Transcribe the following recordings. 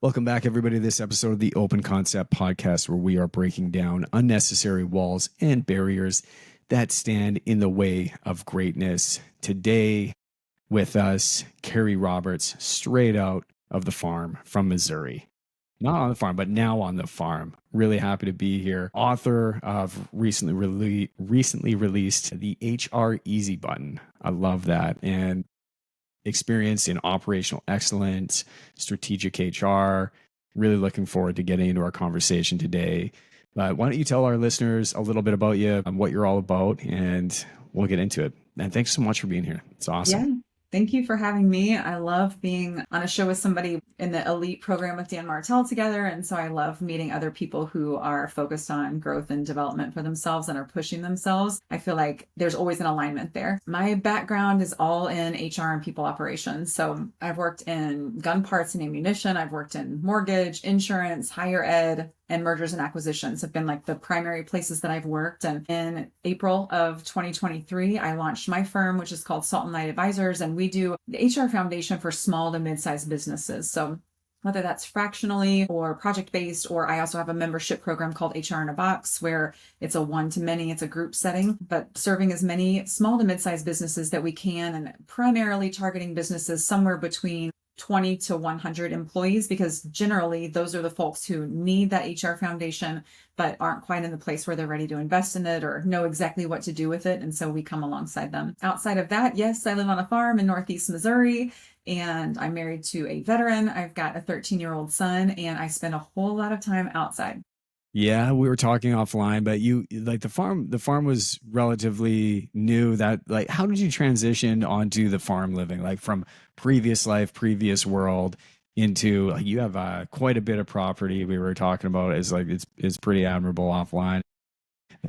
Welcome back, everybody, to this episode of the Open Concept Podcast, where we are breaking down unnecessary walls and barriers that stand in the way of greatness. Today, with us, Kerri Roberts, straight out of the farm from Missouri. Not on the farm, but now on the farm. Really happy to be here. Author of recently released the HR Easy Button. I love that. And experience in operational excellence, strategic HR. Really looking forward to getting into our conversation today. But why don't you tell our listeners a little bit about you and what you're all about, and we'll get into it. And thanks so much for being here. It's awesome. Yeah. Thank you for having me. I love being on a show with somebody in the elite program with Dan Martell together. And so I love meeting other people who are focused on growth and development for themselves and are pushing themselves. I feel like there's always an alignment there. My background is all in HR and people operations. So I've worked in gun parts and ammunition. I've worked in mortgage, insurance, higher ed, and mergers and acquisitions have been like the primary places that I've worked. And in April of 2023, I launched my firm, which is called Salt and Light Advisors. And we do the HR foundation for small to mid-sized businesses. So whether that's fractionally or project-based, or I also have a membership program called HR in a Box, where it's a one-to-many, it's a group setting, but serving as many small to mid-sized businesses that we can, and primarily targeting businesses somewhere between 20 to 100 employees, because generally those are the folks who need that HR foundation, but aren't quite in the place where they're ready to invest in it or know exactly what to do with it. And so we come alongside them. Outside of that, yes, I live on a farm in Northeast Missouri, and I'm married to a veteran. I've got a 13-year-old son, and I spend a whole lot of time outside. Yeah, we were talking offline, but you like the farm was relatively new. That, like, how did you transition onto the farm living, like from previous life, previous world into, like, you have quite a bit of property we were talking about. Is like it's pretty admirable offline.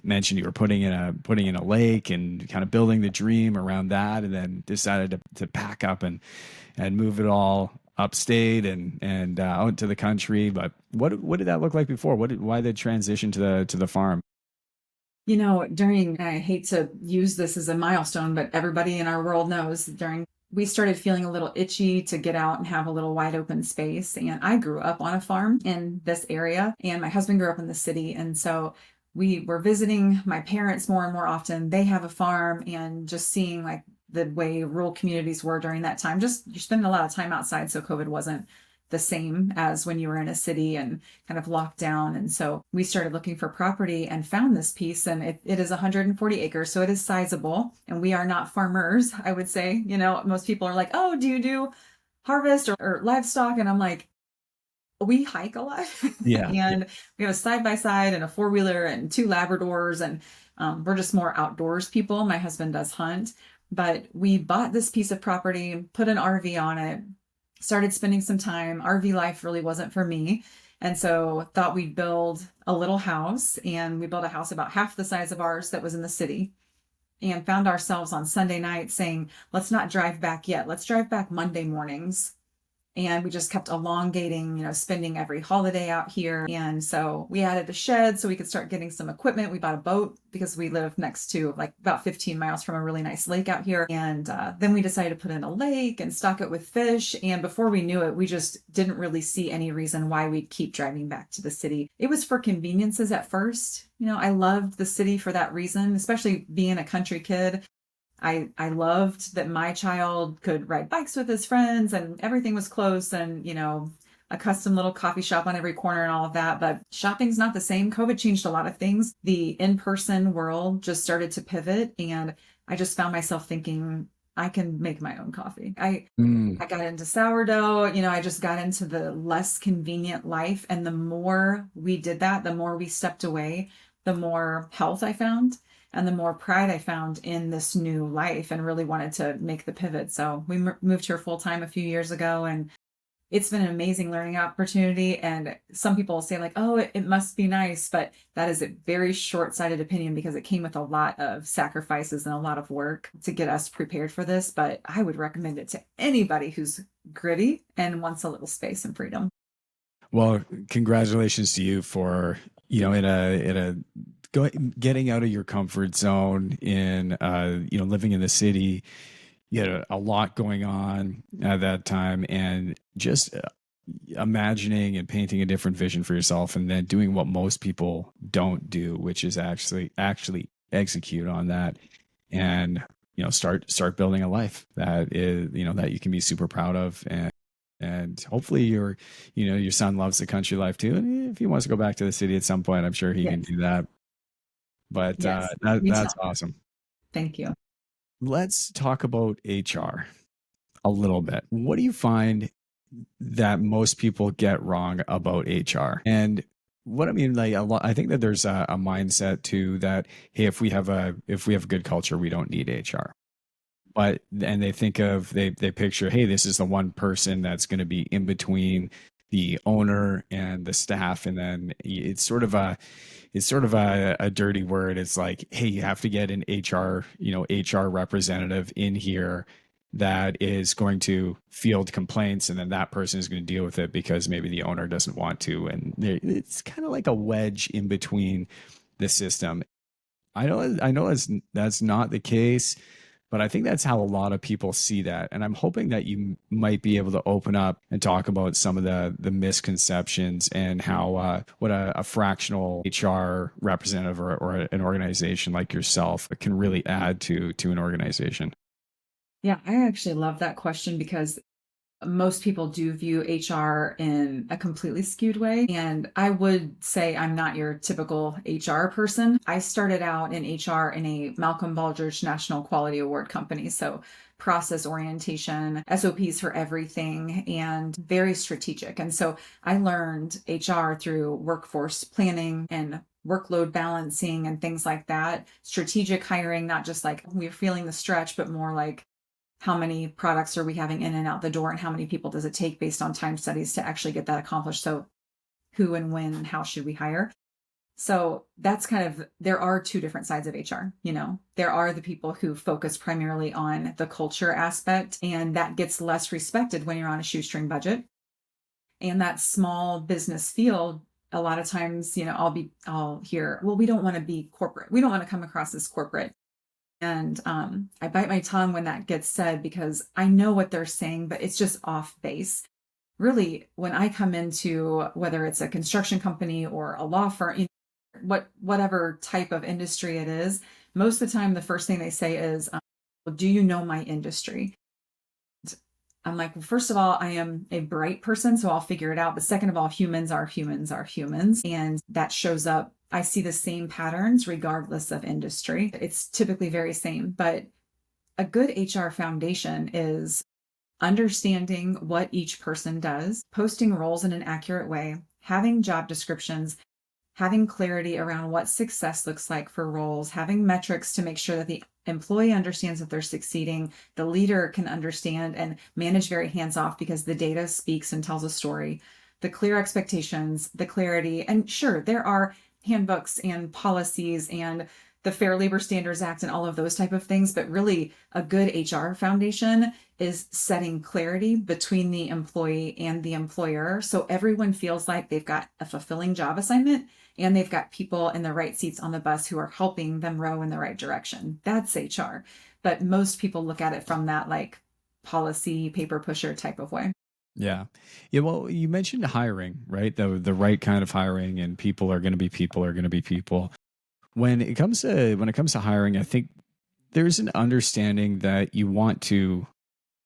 Mentioned you were putting in a lake and kind of building the dream around that, and then decided to pack up and move it all upstate and out to the country. But what did that look like before? Why the transition to the farm? You know, I hate to use this as a milestone, but everybody in our world knows we started feeling a little itchy to get out and have a little wide open space. And I grew up on a farm in this area, and my husband grew up in the city. And so we were visiting my parents more and more often. They have a farm, and just seeing like the way rural communities were during that time. Just you're spending a lot of time outside, so COVID wasn't the same as when you were in a city and kind of locked down. And so we started looking for property and found this piece, and it is 140 acres, so it is sizable. And we are not farmers, I would say. You know, most people are like, oh, do you do harvest or livestock? And I'm like, we hike a lot. Yeah. And we have a side-by-side and a four-wheeler and two Labradors, and we're just more outdoors people. My husband does hunt, but we bought this piece of property, put an RV on it, started spending some time. RV life really wasn't for me. And so thought we'd build a little house, and we built a house about half the size of ours that was in the city, and found ourselves on Sunday night saying, let's not drive back yet. Let's drive back Monday mornings. And we just kept elongating, you know, spending every holiday out here. And so we added a shed so we could start getting some equipment. We bought a boat because we live next to, like, about 15 miles from a really nice lake out here. And then we decided to put in a lake and stock it with fish. And before we knew it, we just didn't really see any reason why we'd keep driving back to the city. It was for conveniences at first. You know, I loved the city for that reason, especially being a country kid. I loved that my child could ride bikes with his friends, and everything was close, and, you know, a custom little coffee shop on every corner and all of that. But shopping's not the same. COVID changed a lot of things. The in-person world just started to pivot, and I just found myself thinking, I can make my own coffee. I got into sourdough, you know, I just got into the less convenient life. And the more we did that, the more we stepped away, the more health I found. and the more pride I found in this new life and really wanted to make the pivot. So we moved here full time a few years ago, and it's been an amazing learning opportunity. And some people say like, oh, it must be nice, but that is a very short-sighted opinion because it came with a lot of sacrifices and a lot of work to get us prepared for this. But I would recommend it to anybody who's gritty and wants a little space and freedom. Well, congratulations to you for, getting out of your comfort zone in, living in the city. You had a lot going on at that time, and just imagining and painting a different vision for yourself, and then doing what most people don't do, which is actually execute on that, and start building a life that is, that you can be super proud of. And hopefully your son loves the country life too, and if he wants to go back to the city at some point, I'm sure he can Yes. do that. But Yes. Me too. that's awesome. Thank you. Let's talk about HR a little bit. What do you find that most people get wrong about HR? And what I mean, like a lot, I think that there's a mindset too that, hey, if we have a good culture, we don't need HR. But and they picture, hey, this is the one person that's going to be in between the owner and the staff, and then it's sort of a dirty word. It's like, hey, you have to get an HR representative in here that is going to field complaints, and then that person is going to deal with it because maybe the owner doesn't want to, and it's kind of like a wedge in between the system. I know that's not the case, but I think that's how a lot of people see that. And I'm hoping that you might be able to open up and talk about some of the misconceptions and how what a fractional HR representative or an organization like yourself can really add to an organization. Yeah, I actually love that question because most people do view HR in a completely skewed way. And I would say I'm not your typical HR person. I started out in HR in a Malcolm Baldrige National Quality Award company. So process orientation, SOPs for everything, and very strategic. And so I learned HR through workforce planning and workload balancing and things like that. Strategic hiring, not just like we're feeling the stretch, but more like how many products are we having in and out the door and how many people does it take based on time studies to actually get that accomplished. So who and when and how should we hire? So that's kind of, there are two different sides of HR. There are the people who focus primarily on the culture aspect, and that gets less respected when you're on a shoestring budget. And that small business field, a lot of times, I'll hear, well, we don't want to be corporate, we don't want to come across as corporate. And I bite my tongue when that gets said because I know what they're saying, but it's just off base. Really, when I come into whether it's a construction company or a law firm, whatever type of industry it is, most of the time the first thing they say is, well, "Do you know my industry?" I'm like, well, first of all, I am a bright person, so I'll figure it out. But second of all, humans are humans are humans. And that shows up. I see the same patterns regardless of industry. It's typically very same. But a good HR foundation is understanding what each person does, posting roles in an accurate way, having job descriptions, having clarity around what success looks like for roles, having metrics to make sure that the employee understands that they're succeeding, the leader can understand and manage very hands off because the data speaks and tells a story, the clear expectations, the clarity. And sure, there are handbooks and policies and the Fair Labor Standards Act and all of those type of things, but really a good HR foundation is setting clarity between the employee and the employer so everyone feels like they've got a fulfilling job assignment and they've got people in the right seats on the bus who are helping them row in the right direction. That's HR. But most people look at it from that like policy paper pusher type of way. Yeah. Yeah. Well, you mentioned hiring, right? The right kind of hiring, and people are going to be people are going to be people. When it comes to hiring, I think there's an understanding that you want to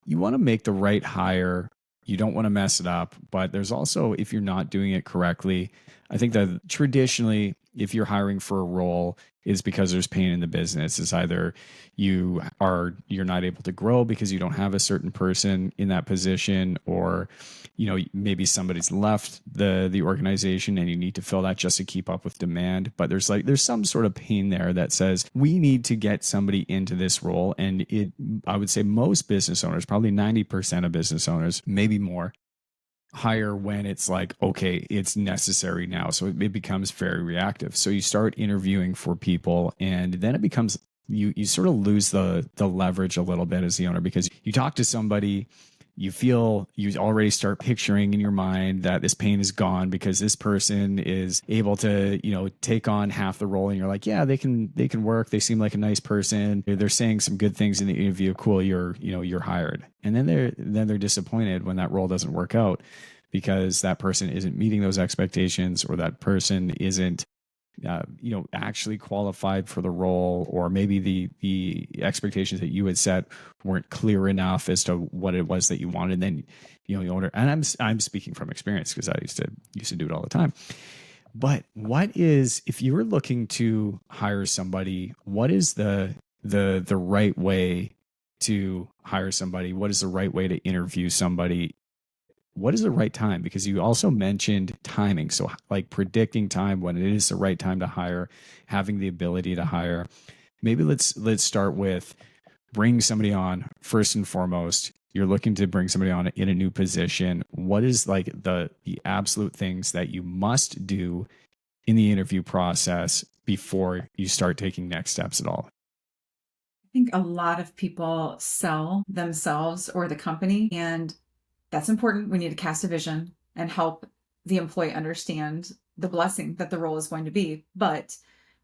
make the right hire. You don't want to mess it up, but there's also, if you're not doing it correctly, I think that traditionally if you're hiring for a role, is because there's pain in the business. It's either you're not able to grow because you don't have a certain person in that position, or maybe somebody's left the organization and you need to fill that just to keep up with demand. But there's some sort of pain there that says we need to get somebody into this role. And I would say most business owners, probably 90% of business owners, maybe more, hire when it's like, okay, it's necessary now. So it becomes very reactive. So you start interviewing for people, and then it becomes, you sort of lose the leverage a little bit as the owner, because you talk to somebody, you already start picturing in your mind that this pain is gone because this person is able to, take on half the role. And you're like, yeah, they can work. They seem like a nice person. They're saying some good things in the interview. Cool. You're hired. And then they're disappointed when that role doesn't work out because that person isn't meeting those expectations, or that person isn't actually qualified for the role, or maybe the expectations that you had set weren't clear enough as to what it was that you wanted. And then you order, and I'm speaking from experience because I used to do it all the time. But what is, if you were looking to hire somebody, what is the right way to hire somebody? What is the right way to interview somebody? What is the right time? Because you also mentioned timing. So like predicting time when it is the right time to hire, having the ability to hire. Maybe let's start with bring somebody on first and foremost. You're looking to bring somebody on in a new position. What is like the absolute things that you must do in the interview process before you start taking next steps at all? I think a lot of people sell themselves or the company, and that's important. We need to cast a vision and help the employee understand the blessing that the role is going to be. But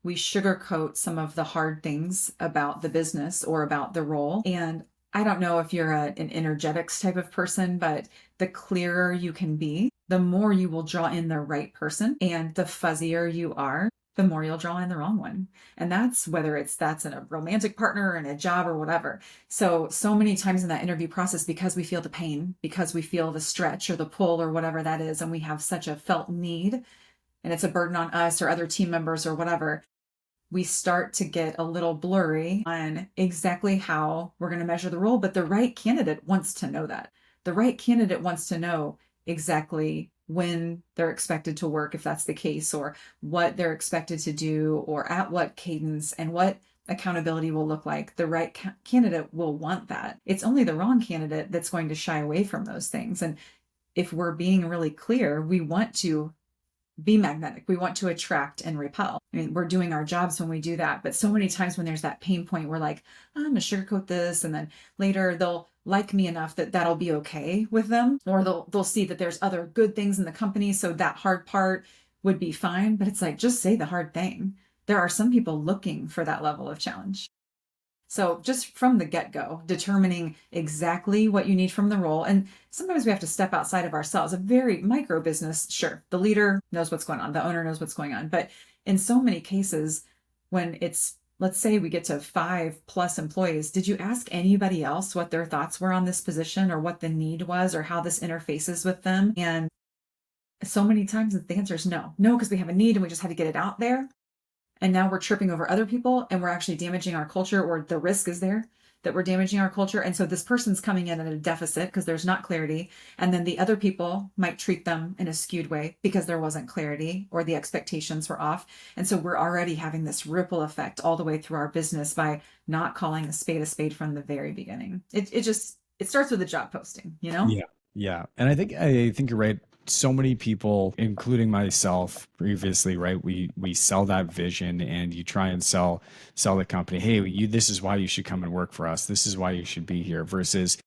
we sugarcoat some of the hard things about the business or about the role. And I don't know if you're an energetics type of person, but the clearer you can be, the more you will draw in the right person. And the fuzzier you are, the more you'll draw in the wrong one. And that's whether that's in a romantic partner, in a job, or whatever. So many times in that interview process, because we feel the pain, because we feel the stretch or the pull or whatever that is, and we have such a felt need, and it's a burden on us or other team members or whatever, we start to get a little blurry on exactly how we're going to measure the role. But the right candidate wants to know that. The right candidate wants to know exactly when they're expected to work, if that's the case, or what they're expected to do, or at what cadence, and what accountability will look like. The right candidate will want that. It's only the wrong candidate that's going to shy away from those things. And if we're being really clear, we want to be magnetic. We want to attract and repel. I mean, we're doing our jobs when we do that. But so many times when there's that pain point, we're like, I'm going to sugarcoat this. And then later they'll like me enough that that'll be okay with them. Or they'll see that there's other good things in the company. So that hard part would be fine. But it's like, just say the hard thing. There are some people looking for that level of challenge. So just from the get-go, determining exactly what you need from the role. And sometimes we have to step outside of ourselves. A very micro business, sure, the leader knows what's going on, the owner knows what's going on. But in so many cases, when it's, let's say we get to 5+ employees, did you ask anybody else what their thoughts were on this position, or what the need was, or how this interfaces with them? And so many times the answer is no, because we have a need and we just had to get it out there. And now we're tripping over other people, and we're actually damaging our culture, or the risk is there that we're damaging our culture. And so this person's coming in at a deficit because there's not clarity. And then the other people might treat them in a skewed way because there wasn't clarity, or the expectations were off. And so we're already having this ripple effect all the way through our business by not calling a spade from the very beginning. It starts with a job posting, Yeah. Yeah. And I think you're right. So many people, including myself previously, right? We sell that vision, and you try and sell the company. Hey, this is why you should come and work for us. This is why you should be here, versus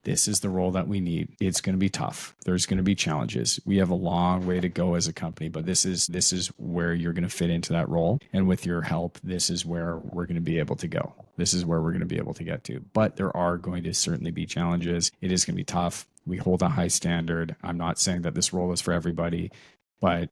this is the role that we need. It's going to be tough. There's going to be challenges. We have a long way to go as a company, but this is where you're going to fit into that role. And with your help, this is where we're going to be able to go. This is where we're going to be able to get to. But there are going to certainly be challenges. It is going to be tough. We hold a high standard. I'm not saying that this role is for everybody, but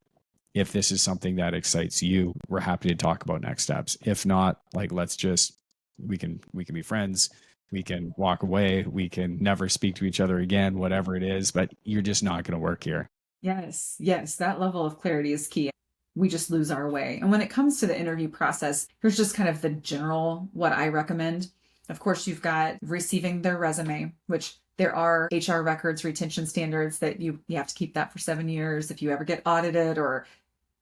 if this is something that excites you, we're happy to talk about next steps. If not, like, we can be friends. We can walk away. We can never speak to each other again, whatever it is, but you're just not going to work here. Yes, that level of clarity is key. we just lose our way. And when it comes to the interview process, here's just kind of the general what I recommend. Of course, you've got receiving their resume, which there are HR records retention standards that you have to keep that for 7 years. If you ever get audited, or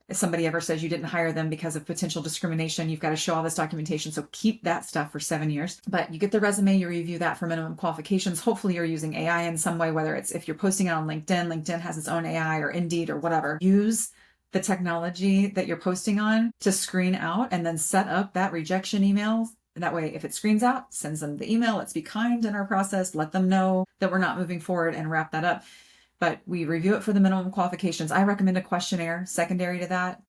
if somebody ever says you didn't hire them because of potential discrimination, you've got to show all this documentation. So keep that stuff for 7 years. But you get the resume, you review that for minimum qualifications. Hopefully you're using AI in some way, whether it's if you're posting it on LinkedIn, LinkedIn has its own AI, or Indeed or whatever. Use the technology that you're posting on to screen out, and then set up that rejection email. That way, if it screens out, sends them the email. Let's be kind in our process. Let them know that we're not moving forward, and wrap that up. But we review it for the minimum qualifications. I recommend a questionnaire secondary to that,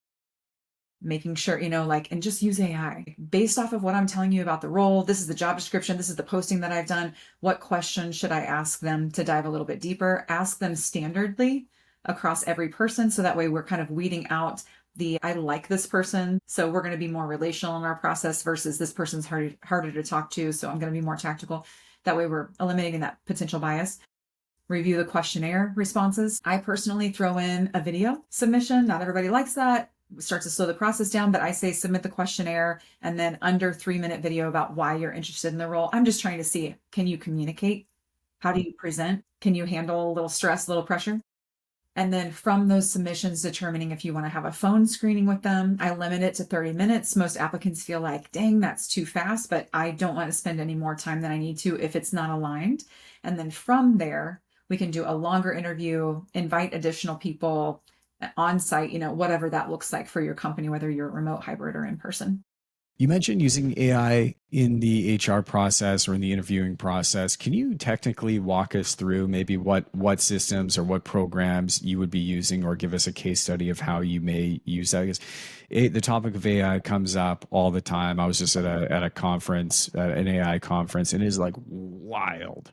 making sure, and just use AI based off of what I'm telling you about the role. This is the job description. This is the posting that I've done. What questions should I ask them to dive a little bit deeper? Ask them standardly across every person. So that way we're kind of weeding out I like this person, so we're going to be more relational in our process, versus this person's harder to talk to, so I'm going to be more tactical. That way we're eliminating that potential bias. Review the questionnaire responses. I personally throw in a video submission. Not everybody likes that. It starts to slow the process down, but I say submit the questionnaire and then under 3-minute video about why you're interested in the role. I'm just trying to see, can you communicate? How do you present? Can you handle a little stress, a little pressure? And then from those submissions, determining if you want to have a phone screening with them. I limit it to 30 minutes. Most applicants feel like, dang, that's too fast, but I don't want to spend any more time than I need to if it's not aligned. And then from there, we can do a longer interview, invite additional people on site, whatever that looks like for your company, whether you're remote, hybrid, or in person. You mentioned using AI in the HR process or in the interviewing process. Can you technically walk us through maybe what systems or what programs you would be using, or give us a case study of how you may use that? Because the topic of AI comes up all the time. I was just at a conference, an AI conference, and it is like wild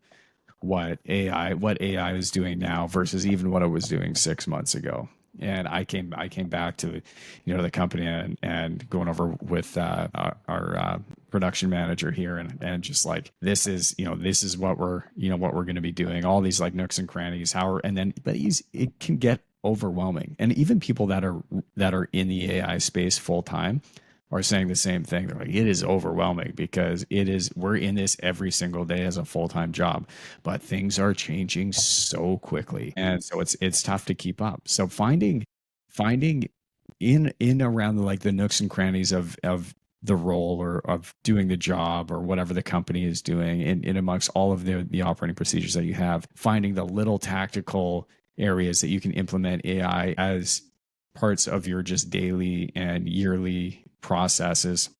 what AI is doing now versus even what it was doing 6 months ago. And I came back to the company and going over with our production manager here, and just like, this is what we're going to be doing, all these like nooks and crannies, it can get overwhelming. And even people that are in the AI space full time are saying the same thing. They're like, it is overwhelming because we're in this every single day as a full-time job, but things are changing so quickly. And so it's tough to keep up. So finding in around like the nooks and crannies of the role or of doing the job or whatever the company is doing, in amongst all of the operating procedures that you have, finding the little tactical areas that you can implement AI as parts of your just daily and yearly processes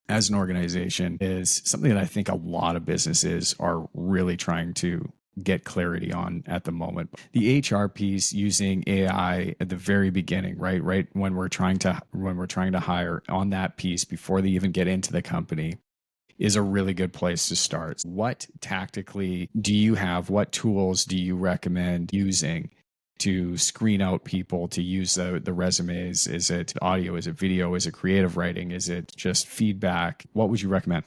as an organization is something that I think a lot of businesses are really trying to get clarity on at the moment. The HR piece, using AI at the very beginning, right when we're trying to hire, on that piece before they even get into the company, is a really good place to start. What tactically do you have? What tools do you recommend using to screen out people, to use the resumes? Is it audio? Is it video? Is it creative writing? Is it just feedback? What would you recommend?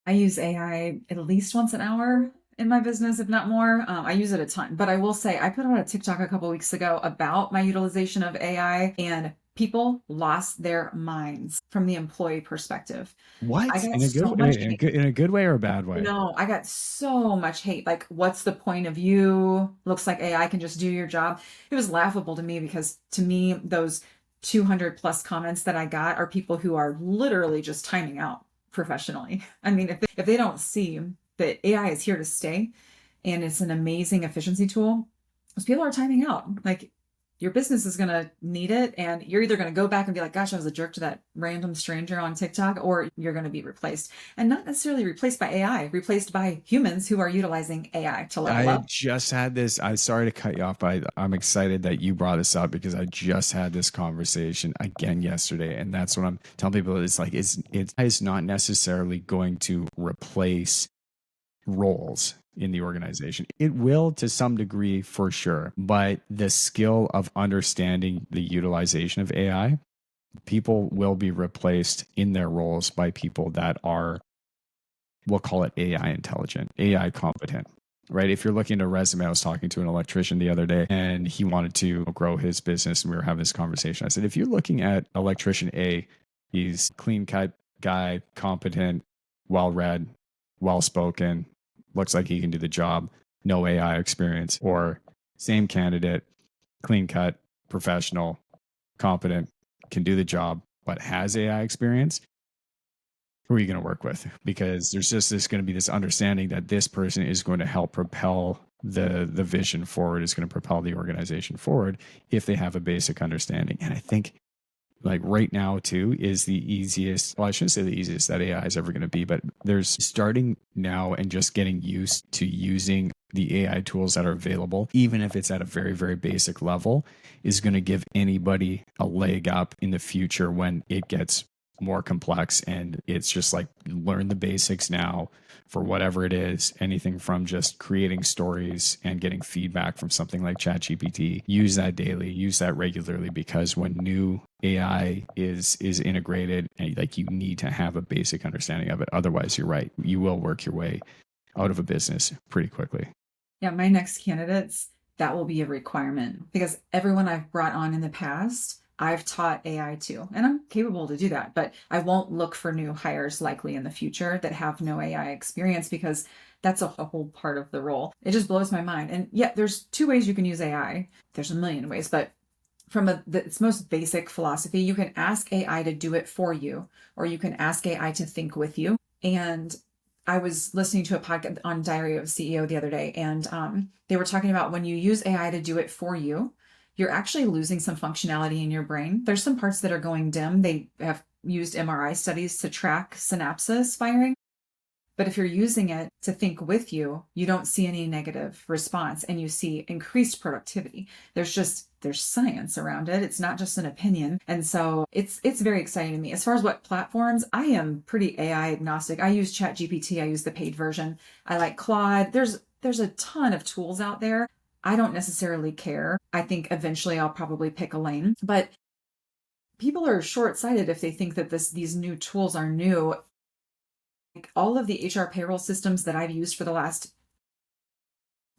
I use AI at least once an hour in my business, if not more. I use it a ton, but I will say I put out a TikTok a couple of weeks ago about my utilization of AI, and people lost their minds from the employee perspective. I What? got so much hate. In a good way or a bad way? No, I got so much hate. Like, what's the point of you? Looks like AI can just do your job. It was laughable to me, because to me, those 200 plus comments that I got are people who are literally just timing out professionally. I mean, if they don't see that AI is here to stay and it's an amazing efficiency tool, those people are timing out. Like, your business is going to need it, and you're either going to go back and be like, gosh, I was a jerk to that random stranger on TikTok, or you're going to be replaced. And not necessarily replaced by AI, replaced by humans who are utilizing AI to level up. I just had this. I'm sorry to cut you off, but I'm excited that you brought this up, because I just had this conversation again yesterday, and that's what I'm telling people. It's like it's not necessarily going to replace roles in the organization. It will to some degree, for sure, but the skill of understanding the utilization of AI, people will be replaced in their roles by people that are, we'll call it AI intelligent, AI competent. right? If you're looking at a resume, I was talking to an electrician the other day and he wanted to grow his business. And we were having this conversation. I said, if you're looking at electrician A, he's clean cut guy, competent, well read, well spoken, looks like he can do the job, no AI experience, or same candidate, clean cut, professional, competent, can do the job, but has AI experience, who are you going to work with? Because there's just this going to be this understanding that this person is going to help propel the vision forward, is going to propel the organization forward if they have a basic understanding. And I think like right now too is the easiest, well, I shouldn't say the easiest that AI is ever going to be, but there's starting now and just getting used to using the AI tools that are available, even if it's at a very, very basic level, is going to give anybody a leg up in the future when it gets more complex. And it's just like learn the basics now for whatever it is, anything from just creating stories and getting feedback from something like ChatGPT. Use that daily, use that regularly, because when new AI is integrated, and like you need to have a basic understanding of it. Otherwise, you're right, you will work your way out of a business pretty quickly. Yeah, my next candidates, that will be a requirement because everyone I've brought on in the past, I've taught AI to, and I'm capable to do that, but I won't look for new hires likely in the future that have no AI experience because that's a whole part of the role. It just blows my mind. And yeah, there's two ways you can use AI. There's a million ways, but from its most basic philosophy, you can ask AI to do it for you, or you can ask AI to think with you. And I was listening to a podcast on Diary of a CEO the other day, and they were talking about when you use AI to do it for you, you're actually losing some functionality in your brain. There's some parts that are going dim. They have used MRI studies to track synapses firing. But if you're using it to think with you, you don't see any negative response and you see increased productivity. There's science around it. It's not just an opinion. And so it's very exciting to me. As far as what platforms, I am pretty AI agnostic. I use ChatGPT. I use the paid version. I like Claude. There's a ton of tools out there. I don't necessarily care. I think eventually I'll probably pick a lane, but people are short-sighted if they think that these new tools are new. Like all of the HR payroll systems that I've used for the last,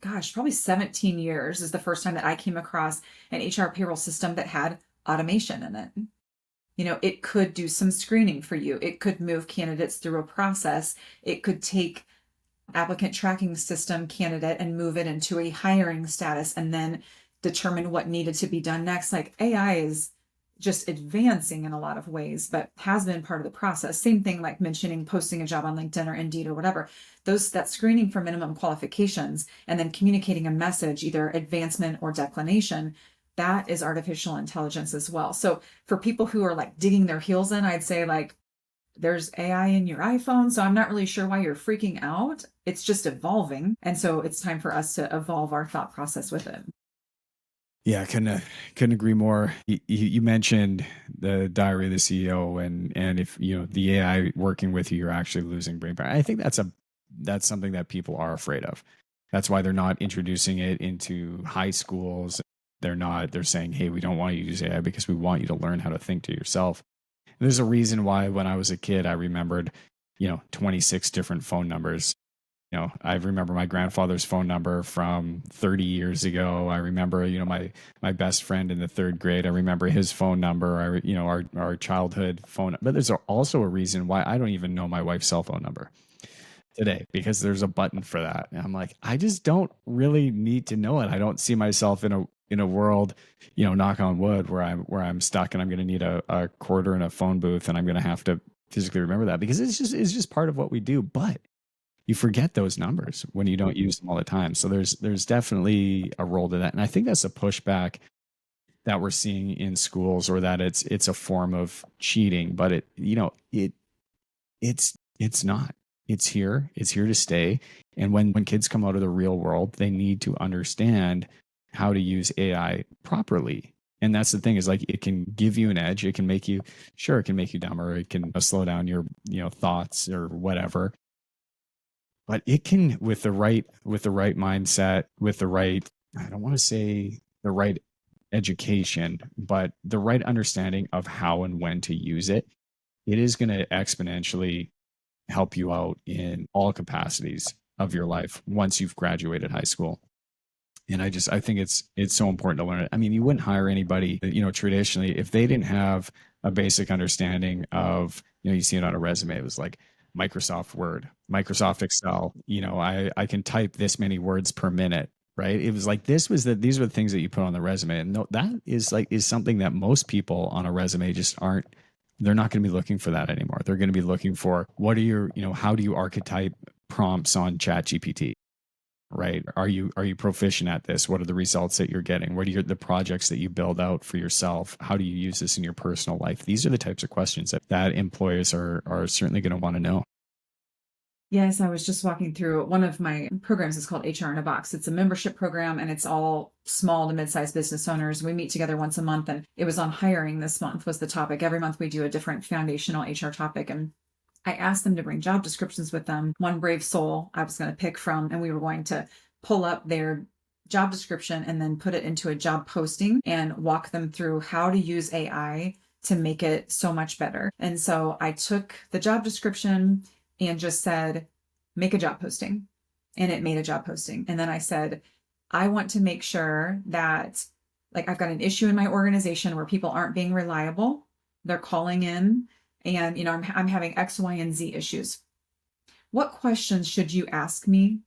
probably 17 years is the first time that I came across an HR payroll system that had automation in it. You know, it could do some screening for you. It could move candidates through a process. It could take applicant tracking system candidate and move it into a hiring status and then determine what needed to be done next. Like AI is just advancing in a lot of ways, but has been part of the process. Same thing like mentioning posting a job on LinkedIn or Indeed or whatever. That screening for minimum qualifications and then communicating a message, either advancement or declination, that is artificial intelligence as well. So for people who are like digging their heels in, I'd say like there's AI in your iPhone. So I'm not really sure why you're freaking out. It's just evolving. And so it's time for us to evolve our thought process with it. Yeah, couldn't agree more. You mentioned the Diary of the CEO, and if you know the AI working with you, you're actually losing brain power. I think that's something that people are afraid of. That's why they're not introducing it into high schools. They're saying, hey, we don't want you to use AI because we want you to learn how to think to yourself. And there's a reason why when I was a kid, I remembered, 26 different phone numbers. I remember my grandfather's phone number from 30 years ago. I remember, my best friend in the third grade. I remember his phone number. Our childhood phone. But there's also a reason why I don't even know my wife's cell phone number today, because there's a button for that. And I'm like, I just don't really need to know it. I don't see myself in a world, knock on wood, where I'm stuck and I'm going to need a quarter in a phone booth and I'm going to have to physically remember that, because it's just part of what we do. But you forget those numbers when you don't use them all the time. So there's definitely a role to that. And I think that's a pushback that we're seeing in schools, or that it's a form of cheating, but it's not. It's here to stay. And when kids come out of the real world, they need to understand how to use AI properly. And that's the thing, is like, it can give you an edge. It can make you dumber. It can slow down your, thoughts or whatever. But it can, with the right mindset, with the right, I don't want to say the right education, but the right understanding of how and when to use it, it is going to exponentially help you out in all capacities of your life once you've graduated high school. And I think it's so important to learn it. I mean, you wouldn't hire anybody, traditionally if they didn't have a basic understanding of, you see it on a resume. It was like Microsoft Word, Microsoft Excel. I can type this many words per minute, right? It was like these were the things that you put on the resume. And no, that is something that most people on a resume just aren't. They're not going to be looking for that anymore. They're going to be looking for what are your, how do you archetype prompts on ChatGPT? Right? Are you proficient at this? What are the results that you're getting? What are the projects that you build out for yourself? How do you use this in your personal life? These are the types of questions that employers are certainly going to want to know. Yes, I was just walking through one of my programs. It's called HR in a Box. It's a membership program and it's all small to mid-sized business owners. We meet together once a month, and it was on hiring this month was the topic. Every month we do a different foundational HR topic, and I asked them to bring job descriptions with them. One brave soul I was going to pick from, and we were going to pull up their job description and then put it into a job posting and walk them through how to use AI to make it so much better. And so I took the job description and just said, make a job posting. And it made a job posting. And then I said, I want to make sure that, like, I've got an issue in my organization where people aren't being reliable. They're calling in and, I'm having X, Y, and Z issues. What questions should you ask me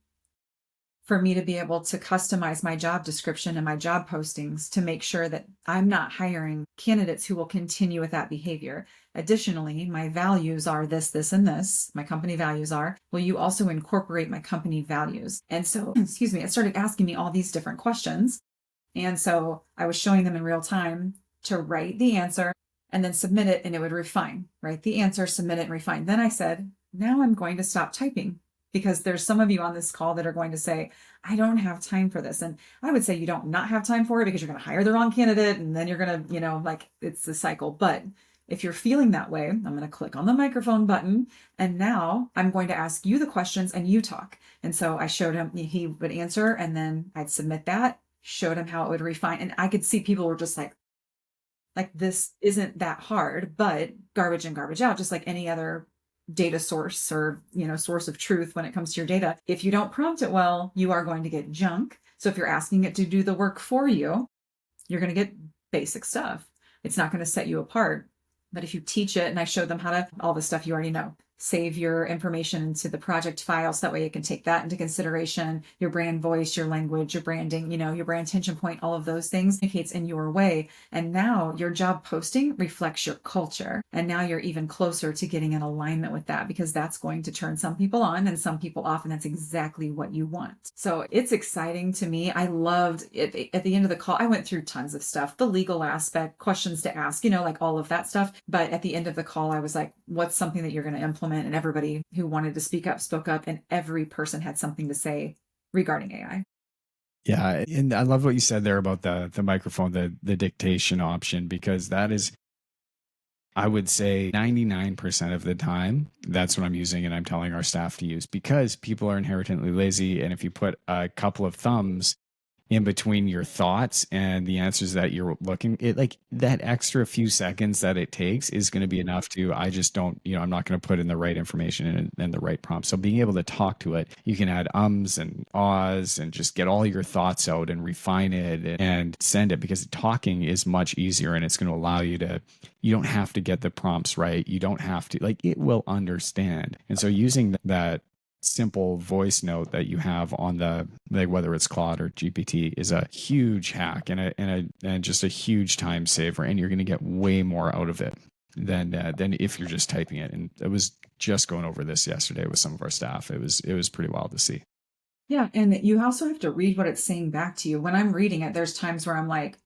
for me to be able to customize my job description and my job postings to make sure that I'm not hiring candidates who will continue with that behavior? Additionally, my values are this, this, and this. My company values are, will you also incorporate my company values? And so, excuse me, it started asking me all these different questions. And so I was showing them in real time to write the answer and then submit it, and it would refine, write the answer, submit it, and refine. Then I said, now I'm going to stop typing, because there's some of you on this call that are going to say, I don't have time for this. And I would say you don't not have time for it because you're going to hire the wrong candidate and then you're going to, like, it's the cycle. But if you're feeling that way, I'm going to click on the microphone button, and now I'm going to ask you the questions and you talk. And so I showed him, he would answer, and then I'd submit that, showed him how it would refine. And I could see people were just like this isn't that hard, but garbage in, garbage out, just like any other data source or, source of truth when it comes to your data. If you don't prompt it well, you are going to get junk. So if you're asking it to do the work for you, you're going to get basic stuff. It's not going to set you apart. But if you teach it, and I showed them how to, all the stuff you already know, save your information into the project file so that way you can take that into consideration, your brand voice, your language, your branding, your brand tension point, all of those things communicates in your way. And now your job posting reflects your culture. And now you're even closer to getting in alignment with that, because that's going to turn some people on and some people off. And that's exactly what you want. So it's exciting to me. I loved it. At the end of the call, I went through tons of stuff, the legal aspect, questions to ask, like all of that stuff. But at the end of the call, I was like, what's something that you're going to implement? And everybody who wanted to speak up spoke up, and every person had something to say regarding AI. Yeah, and I love what you said there about the microphone, the dictation option, because that is, I would say 99% of the time, that's what I'm using and I'm telling our staff to use, because people are inherently lazy. And if you put a couple of thumbs in between your thoughts and the answers that you're looking at, like that extra few seconds that it takes is going to be enough to, I just don't, I'm not going to put in the right information and the right prompt. So being able to talk to it, you can add ums and ahs and just get all your thoughts out and refine it and send it, because talking is much easier and it's going to allow you to, you don't have to get the prompts right. You don't have to, like, it will understand. And so using that simple voice note that you have on the, like, whether it's Claude or GPT, is a huge hack and just a huge time saver, and you're going to get way more out of it than if you're just typing it. And I was just going over this yesterday with some of our staff. It was pretty wild to see. Yeah, and you also have to read what it's saying back to you. When I'm reading it, there's times where I'm like,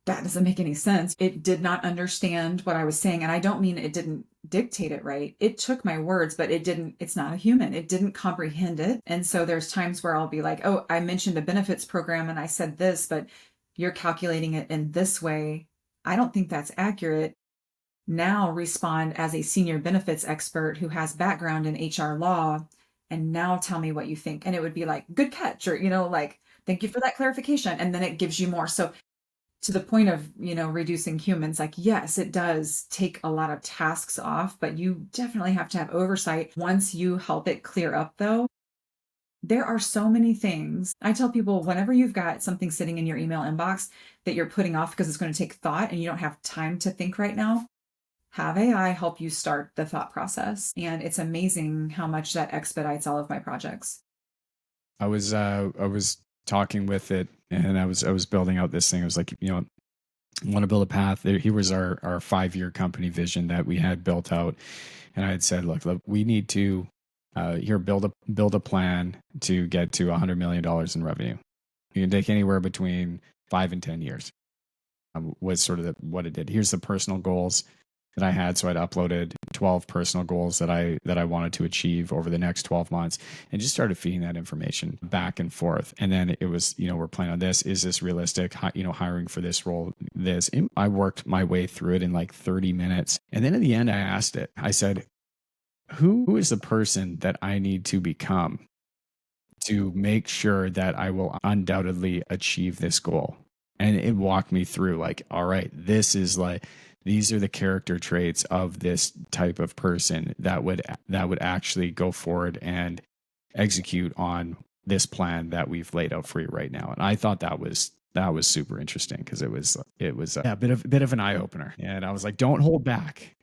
that doesn't make any sense. It did not understand what I was saying. And I don't mean it didn't dictate it right. It took my words, but it's not a human. It didn't comprehend it. And so there's times where I'll be like, oh, I mentioned a benefits program and I said this, but you're calculating it in this way. I don't think that's accurate. Now respond as a senior benefits expert who has background in HR law. And now tell me what you think. And it would be like, good catch, or, like, thank you for that clarification. And then it gives you more. So to the point of, reducing humans, like, yes, it does take a lot of tasks off, but you definitely have to have oversight. Once you help it clear up, though, There are so many things. I tell people whenever you've got something sitting in your email inbox that you're putting off because it's going to take thought and you don't have time to think right now, have AI help you start the thought process. And it's amazing how much that expedites all of my projects. I was talking with it, and I was building out this thing. I was like, want to build a path. Here was our 5 year company vision that we had built out, and I had said, look, we need to here build a plan to get to $100 million in revenue. You can take anywhere between 5 and 10 years. Was sort of what it did. Here's the personal goals that I had. So I'd uploaded 12 personal goals that I wanted to achieve over the next 12 months, and just started feeding that information back and forth. And then it was, we're planning on this. Is this realistic? Hiring for this role, this. And I worked my way through it in like 30 minutes. And then at the end, I asked it, I said, who is the person that I need to become to make sure that I will undoubtedly achieve this goal? And it walked me through like, all right, these are the character traits of this type of person that would actually go forward and execute on this plan that we've laid out for you right now. And I thought that was super interesting, because it was a bit of an eye opener. And I was like, don't hold back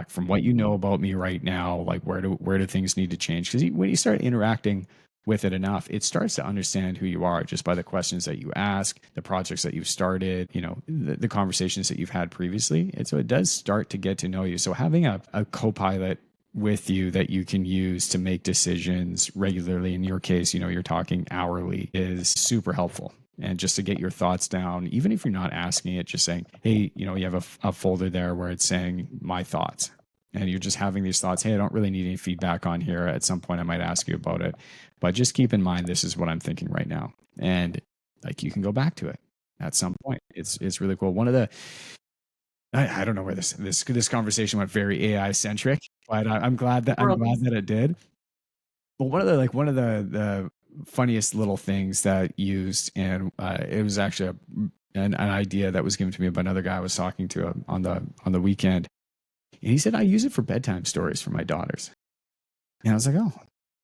from what you know about me right now. Like, where do things need to change? Because when you start interacting with it enough, it starts to understand who you are just by the questions that you ask, the projects that you've started, the conversations that you've had previously. And so it does start to get to know you. So having a co-pilot with you that you can use to make decisions regularly, in your case, you're talking hourly, is super helpful. And just to get your thoughts down, even if you're not asking it, just saying, hey, you have a folder there where it's saying my thoughts. And you're just having these thoughts. Hey, I don't really need any feedback on here. At some point, I might ask you about it, but just keep in mind, this is what I'm thinking right now. And like, you can go back to it at some point. It's really cool. One of the, I don't know where this conversation went very AI centric, but I'm glad that it did. But one of the funniest little things that used, and it was actually an idea that was given to me by another guy I was talking to on the weekend. And he said, I use it for bedtime stories for my daughters. And I was like, oh,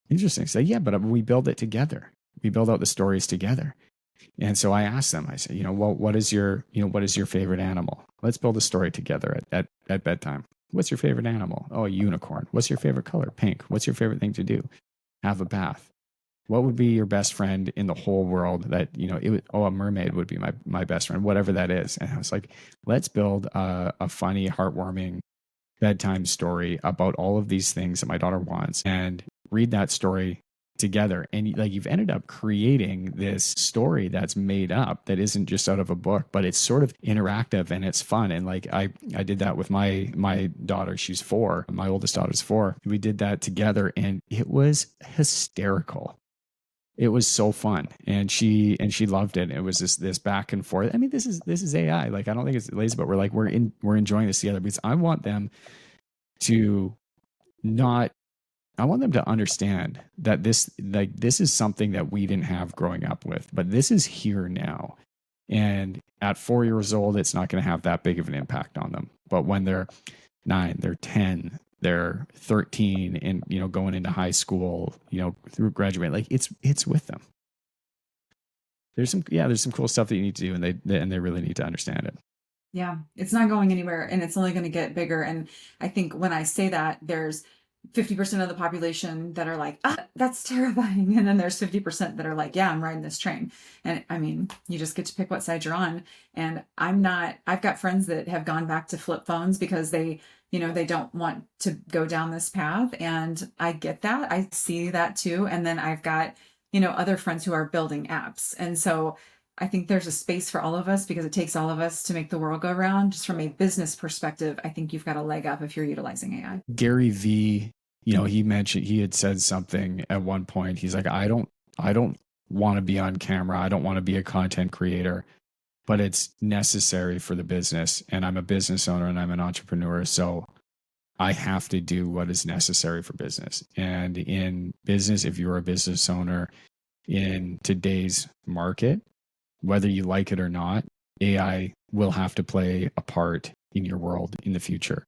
interesting. So yeah, but we build it together. We build out the stories together. And so I asked them, I said, well, what is your favorite animal? Let's build a story together at bedtime. What's your favorite animal? Oh, a unicorn. What's your favorite color? Pink. What's your favorite thing to do? Have a bath. What would be your best friend in the whole world that, a mermaid would be my best friend, whatever that is. And I was like, let's build a funny, heartwarming bedtime story about all of these things that my daughter wants, and read that story together. And like, you've ended up creating this story that's made up, that isn't just out of a book, but it's sort of interactive and it's fun. And like, I did that with my daughter. She's 4. My oldest daughter's 4. We did that together, and it was hysterical. It was so fun, and she loved it. It was this back and forth. I mean, this is AI. Like, I don't think it's lazy, but we're enjoying this together, because I want them to understand that this is something that we didn't have growing up with, but this is here now. And at 4 years old, it's not going to have that big of an impact on them. But when they're 9, they're 10, they're 13, and going into high school, through graduate, like, it's with them. There's some cool stuff that you need to do, and they really need to understand it. Yeah, it's not going anywhere, and it's only going to get bigger. And I think when I say that, there's 50% of the population that are like, that's terrifying. And then there's 50% that are like, yeah, I'm riding this train. And I mean, you just get to pick what side you're on. And I've got friends that have gone back to flip phones because they don't want to go down this path. And I get that. I see that too. And then I've got, other friends who are building apps. And so I think there's a space for all of us, because it takes all of us to make the world go round. Just from a business perspective, I think you've got a leg up if you're utilizing AI. Gary V, he had said something at one point. He's like, I don't want to be on camera. I don't want to be a content creator, but it's necessary for the business. And I'm a business owner and I'm an entrepreneur. So I have to do what is necessary for business. And in business, if you're a business owner in today's market, whether you like it or not, AI will have to play a part in your world in the future.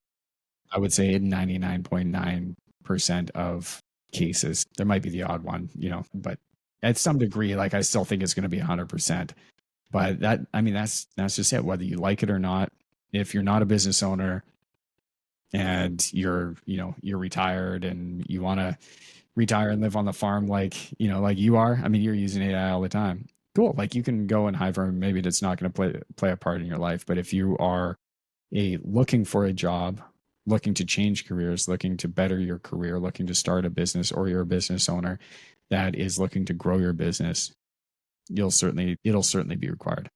I would say 99.9% of cases. There might be the odd one, but at some degree, like I still think it's going to be 100%. But that's just it. Whether you like it or not, if you're not a business owner and you're retired and you want to retire and live on the farm like you are, you're using AI all the time. Cool. Like you can go and hire, maybe it's not going to play a part in your life. But if you are looking for a job, looking to change careers, looking to better your career, looking to start a business, or you're a business owner that is looking to grow your business, it'll certainly be required.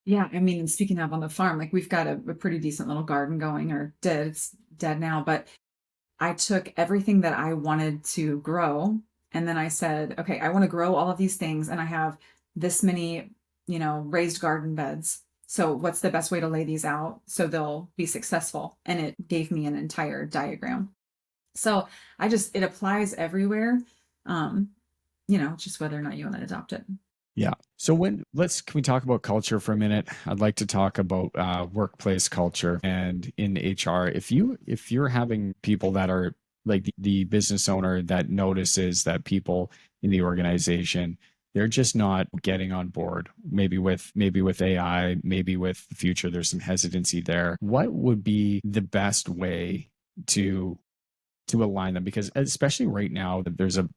Yeah, I mean, and speaking of on the farm, like we've got a pretty decent little garden going, or did. It's dead now, but I took everything that I wanted to grow and then I said, okay, I want to grow all of these things and I have this many, raised garden beds. So what's the best way to lay these out so they'll be successful? And it gave me an entire diagram. So it applies everywhere. Um, just whether or not you want to adopt it. Yeah. So can we talk about culture for a minute? I'd like to talk about workplace culture and in HR. If you're having people that are like the business owner that notices that people in the organization, they're just not getting on board, maybe with AI, maybe with the future, there's some hesitancy there. What would be the best way to align them? Because especially right now, there's a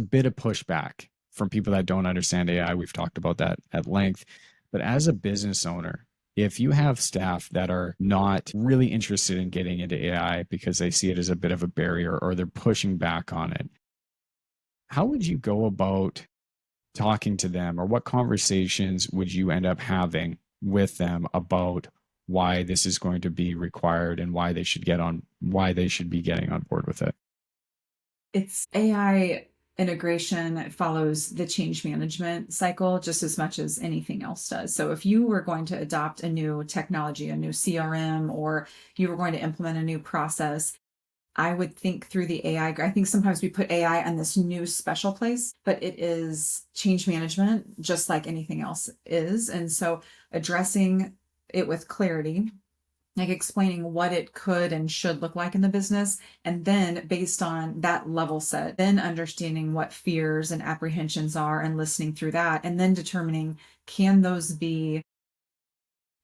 bit of pushback from people that don't understand AI. We've talked about that at length. But as a business owner, if you have staff that are not really interested in getting into AI because they see it as a bit of a barrier or they're pushing back on it, how would you go about talking to them, or what conversations would you end up having with them about why this is going to be required and why they should be getting on board with it? It's AI integration follows the change management cycle just as much as anything else does. So if you were going to adopt a new technology, a new CRM, or you were going to implement a new process, I would think through the AI. I think sometimes we put AI on this new special place, but it is change management just like anything else is. And so addressing it with clarity, like explaining what it could and should look like in the business. And then based on that level set, then understanding what fears and apprehensions are and listening through that, and then determining, can those be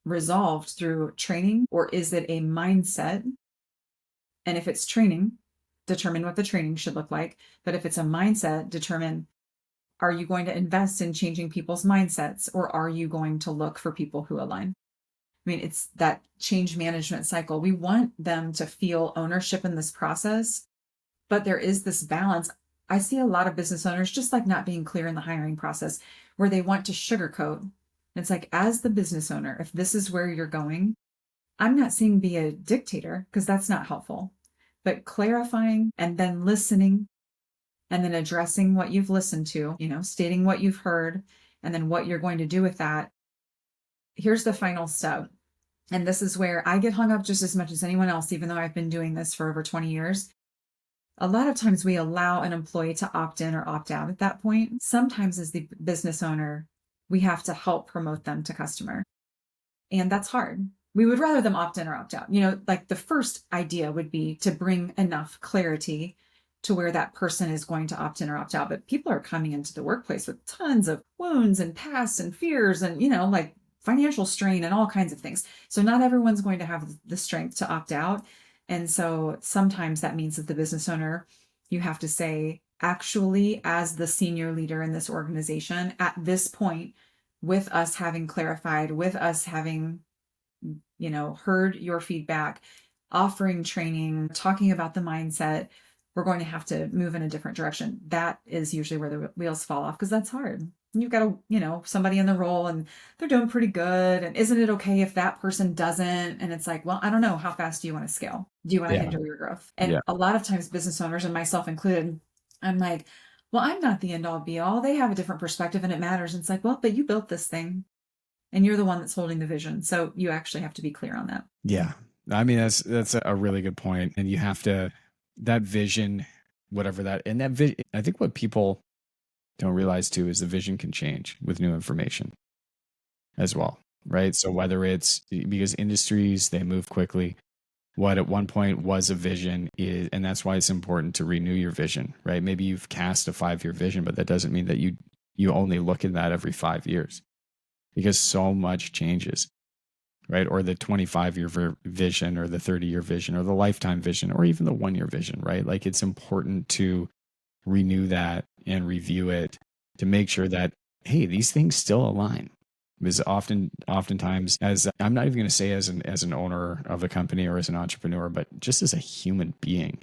resolved through training, or is it a mindset? And if it's training, determine what the training should look like. But if it's a mindset, determine, are you going to invest in changing people's mindsets, or are you going to look for people who align? I mean, it's that change management cycle. We want them to feel ownership in this process, but there is this balance. I see a lot of business owners just like not being clear in the hiring process where they want to sugarcoat. It's like, as the business owner, if this is where you're going, I'm not saying be a dictator because that's not helpful, but clarifying and then listening and then addressing what you've listened to, stating what you've heard and then what you're going to do with that. Here's the final step. And this is where I get hung up just as much as anyone else, even though I've been doing this for over 20 years. A lot of times we allow an employee to opt in or opt out at that point. Sometimes as the business owner, we have to help promote them to customer. And that's hard. We would rather them opt in or opt out. Like the first idea would be to bring enough clarity to where that person is going to opt in or opt out. But people are coming into the workplace with tons of wounds and past and fears and, like financial strain and all kinds of things. So not everyone's going to have the strength to opt out. And so sometimes that means that the business owner, you have to say, actually, as the senior leader in this organization, at this point, with us having clarified, with us having, heard your feedback, offering training, talking about the mindset, we're going to have to move in a different direction. That is usually where the wheels fall off because that's hard. You've got somebody in the role and they're doing pretty good. And isn't it okay if that person doesn't? And it's like, well, I don't know. How fast do you want to scale? Do you want to hinder your growth? And a lot of times business owners, and myself included, I'm like, well, I'm not the end all be all. They have a different perspective and it matters. And it's like, well, but you built this thing and you're the one that's holding the vision. So you actually have to be clear on that. Yeah. That's a really good point. And you have to, that vision, whatever that, and that vision, I think what people don't realize too is the vision can change with new information as well, right? So whether it's because industries, they move quickly, what at one point was a vision is, and that's why it's important to renew your vision, right? Maybe you've cast a 5-year vision, but that doesn't mean that you only look at that every 5 years, because so much changes, right? Or the 25-year vision, or the 30-year vision, or the lifetime vision, or even the 1-year vision, right? Like, it's important to renew that and review it to make sure that, hey, these things still align. Because oftentimes, as I'm not even going to say as an owner of a company or as an entrepreneur, but just as a human being,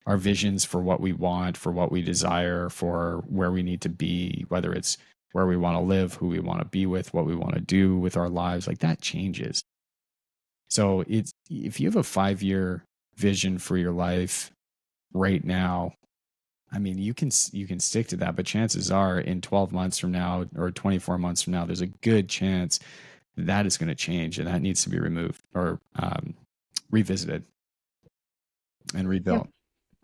our visions for what we want, for what we desire, for where we need to be, whether it's where we want to live, who we want to be with, what we want to do with our lives, like that changes. So it's, if you have a 5-year vision for your life right now, I mean, you can stick to that, but chances are in 12 months from now or 24 months from now, there's a good chance that is going to change and that needs to be removed or revisited and Yeah, rebuilt.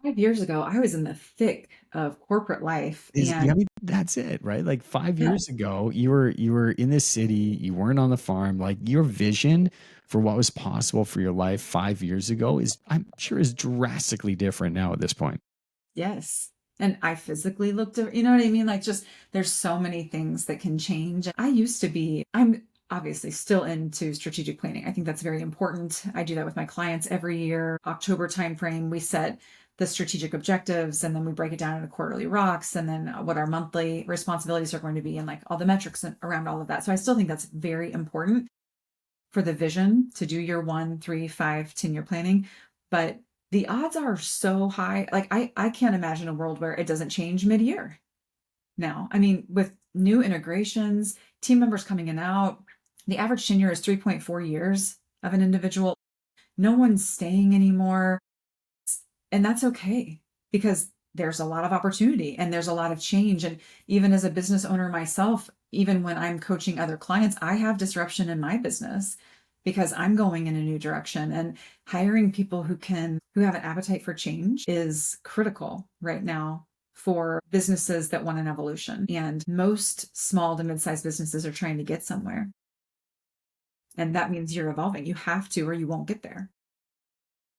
5 years ago, I was in the thick of corporate life, Yeah, I and mean, that's it, right? Like five yeah, years ago, you were in the city, you weren't on the farm. Like your vision for what was possible for your life 5 years ago is, I'm sure, is drastically different now at this point. yes. And I physically looked at, you know what I mean? Like, just there's so many things that can change. I'm obviously still into strategic planning. I think that's very important. I do that with my clients every year. October timeframe, we set the strategic objectives, and then we break it down into quarterly rocks, and then what our monthly responsibilities are going to be, and like all the metrics around all of that. So I still think that's very important for the vision to do your 1, 3, 5, 10-year planning. But the odds are so high. Like, I can't imagine a world where it doesn't change mid-year now. I mean, with new integrations, team members coming in and out, the average tenure is 3.4 years of an individual. No one's staying anymore. And that's okay, because there's a lot of opportunity and there's a lot of change. And even as a business owner myself, even when I'm coaching other clients, I have disruption in my business because I'm going in a new direction, and hiring people who have an appetite for change is critical right now for businesses that want an evolution. And most small to mid-sized businesses are trying to get somewhere. And that means you're evolving. You have to, or you won't get there.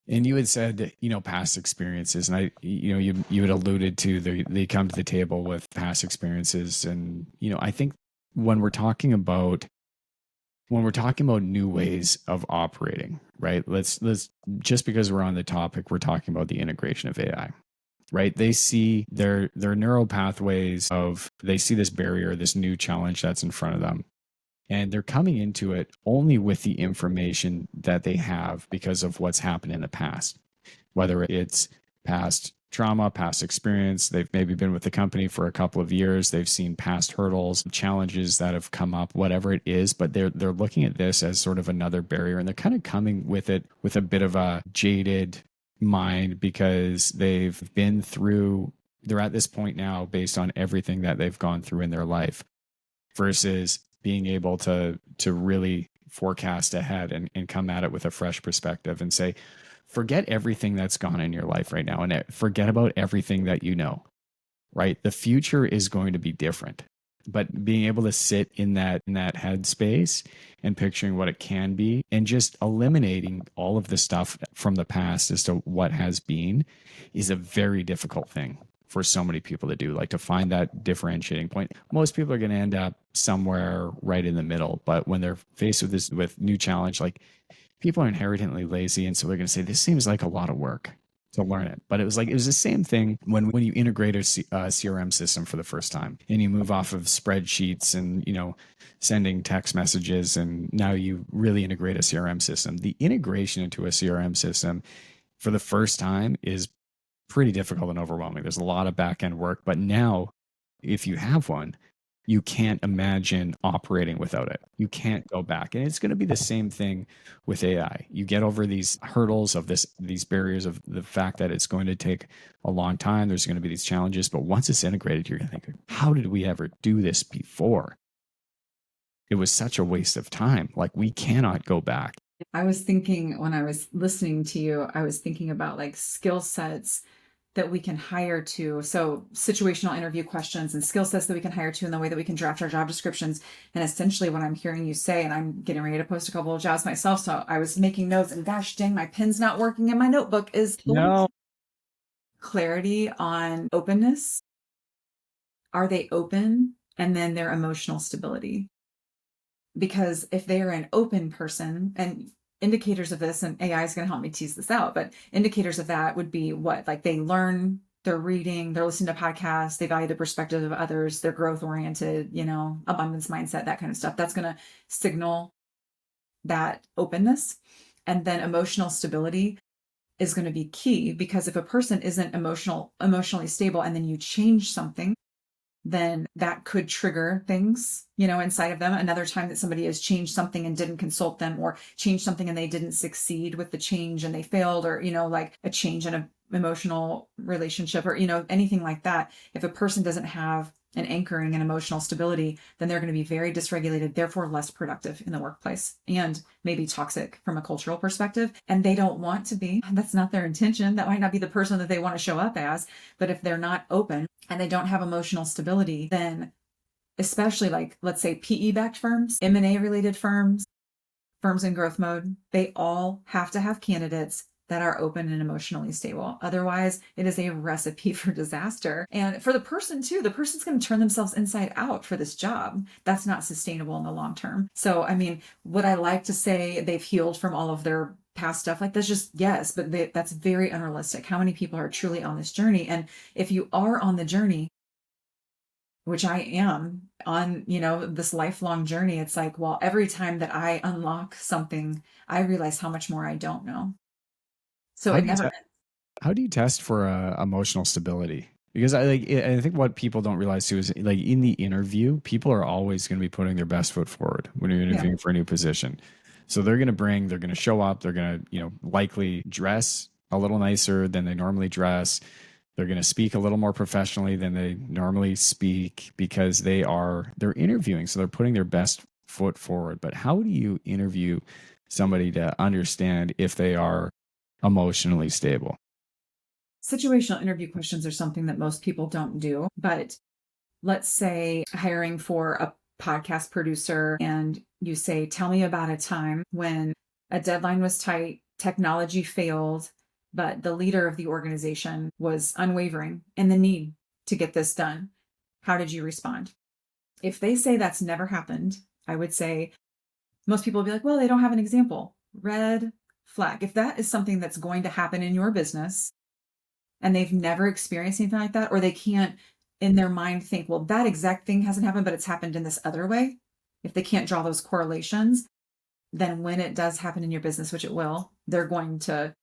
And you had said, past experiences, and you had alluded to they come to the table with past experiences, and I think when we're talking about new ways of operating, right? Let's just because we're on the topic, we're talking about the integration of AI, right? They see their neural pathways of, they see this barrier, this new challenge that's in front of them, and they're coming into it only with the information that they have because of what's happened in the past, whether it's past trauma, past experience. They've maybe been with the company for a couple of years. They've seen past hurdles, challenges that have come up, whatever it is, but they're looking at this as sort of another barrier, and they're kind of coming with it with a bit of a jaded mind because they're at this point now based on everything that they've gone through in their life, versus being able to really forecast ahead and come at it with a fresh perspective and say, forget everything that's gone in your life right now and forget about everything that right? The future is going to be different. But being able to sit in that headspace and picturing what it can be and just eliminating all of the stuff from the past as to what has been is a very difficult thing for so many people to do, like to find that differentiating point. Most people are going to end up somewhere right in the middle, but when they're faced with new challenge, like, people are inherently lazy, and so they're going to say this seems like a lot of work to learn it. But it was the same thing when you integrate a CRM system for the first time and you move off of spreadsheets and sending text messages, and now you really integrate a CRM system. The integration into a CRM system for the first time is pretty difficult and overwhelming. There's a lot of back end work, but now if you have one, you can't imagine operating without it. You can't go back. And it's going to be the same thing with AI. You get over these hurdles of these barriers of the fact that it's going to take a long time. There's going to be these challenges, but once it's integrated, you're going to think, how did we ever do this before? It was such a waste of time. Like, we cannot go back. I was thinking when I was listening to you, I was thinking about like skill sets that we can hire to. So situational interview questions and skill sets that we can hire to in the way that we can draft our job descriptions. And essentially what I'm hearing you say, and I'm getting ready to post a couple of jobs myself. So I was making notes and gosh dang, my pen's not working and my notebook is No. clarity on openness. Are they open? And then their emotional stability. Because if they are an open person, and indicators of this, and AI is going to help me tease this out, but indicators of that would be what? Like they learn, they're reading, they're listening to podcasts, they value the perspective of others, they're growth oriented, abundance mindset, that kind of stuff. That's going to signal that openness. And then emotional stability is going to be key, because if a person isn't emotionally stable and then you change something, then that could trigger things, inside of them. Another time that somebody has changed something and didn't consult them, or changed something and they didn't succeed with the change and they failed, or, like a change in an emotional relationship, or, anything like that. If a person doesn't have an anchoring and emotional stability, then they're going to be very dysregulated, therefore less productive in the workplace, and maybe toxic from a cultural perspective. And they don't want to be. That's not their intention. That might not be the person that they want to show up as. But if they're not open and they don't have emotional stability, then especially like, let's say PE-backed firms, M&A related firms in growth mode, they all have to have candidates that are open and emotionally stable. Otherwise, it is a recipe for disaster. And for the person too, the person's going to turn themselves inside out for this job. That's not sustainable in the long term. So, I mean, would I like to say they've healed from all of their past stuff? Like that's just, yes, but that's very unrealistic. How many people are truly on this journey? And if you are on the journey, which I am on, this lifelong journey, it's like, well, every time that I unlock something, I realize how much more I don't know. So How it do you never te- ends. how do you test for emotional stability? Because I think what people don't realize too is like in the interview, people are always going to be putting their best foot forward when you're Yeah. interviewing for a new position. So they're going to show up, they're going to, likely dress a little nicer than they normally dress. They're going to speak a little more professionally than they normally speak because they're interviewing. So they're putting their best foot forward. But how do you interview somebody to understand if they are emotionally stable? Situational interview questions are something that most people don't do. But let's say hiring for a podcast producer, and you say, tell me about a time when a deadline was tight, technology failed, but the leader of the organization was unwavering in the need to get this done. How did you respond? If they say that's never happened, I would say most people will be like, well, they don't have an example. Red flag. If that is something that's going to happen in your business and they've never experienced anything like that, or they can't in their mind think, well, that exact thing hasn't happened, but it's happened in this other way. If they can't draw those correlations, then when it does happen in your business, which it will, they're going to,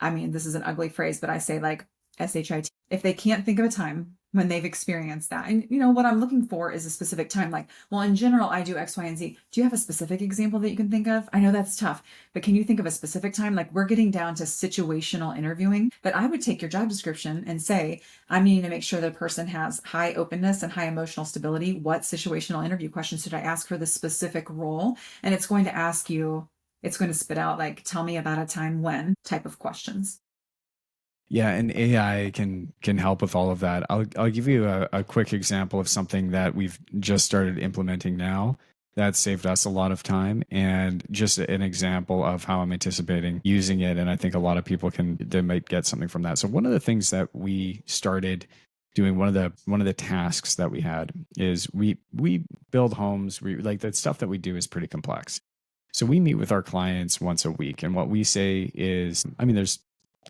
I mean, this is an ugly phrase, but I say like SHIT. If they can't think of a time when they've experienced that, and what I'm looking for is a specific time, like, well, in general, I do X, Y, and Z. Do you have a specific example that you can think of? I know that's tough, but can you think of a specific time? Like, we're getting down to situational interviewing, but I would take your job description and say, I'm needing to make sure the person has high openness and high emotional stability. What situational interview questions should I ask for this specific role? And it's going to spit out like, tell me about a time when type of questions. Yeah, and AI can help with all of that. I'll give you a quick example of something that we've just started implementing now that saved us a lot of time, and just an example of how I'm anticipating using it. And I think a lot of people they might get something from that. So one of the things that we started doing, one of the tasks that we had is we build homes. We like the stuff that we do is pretty complex. So we meet with our clients once a week, and what we say is, I mean, there's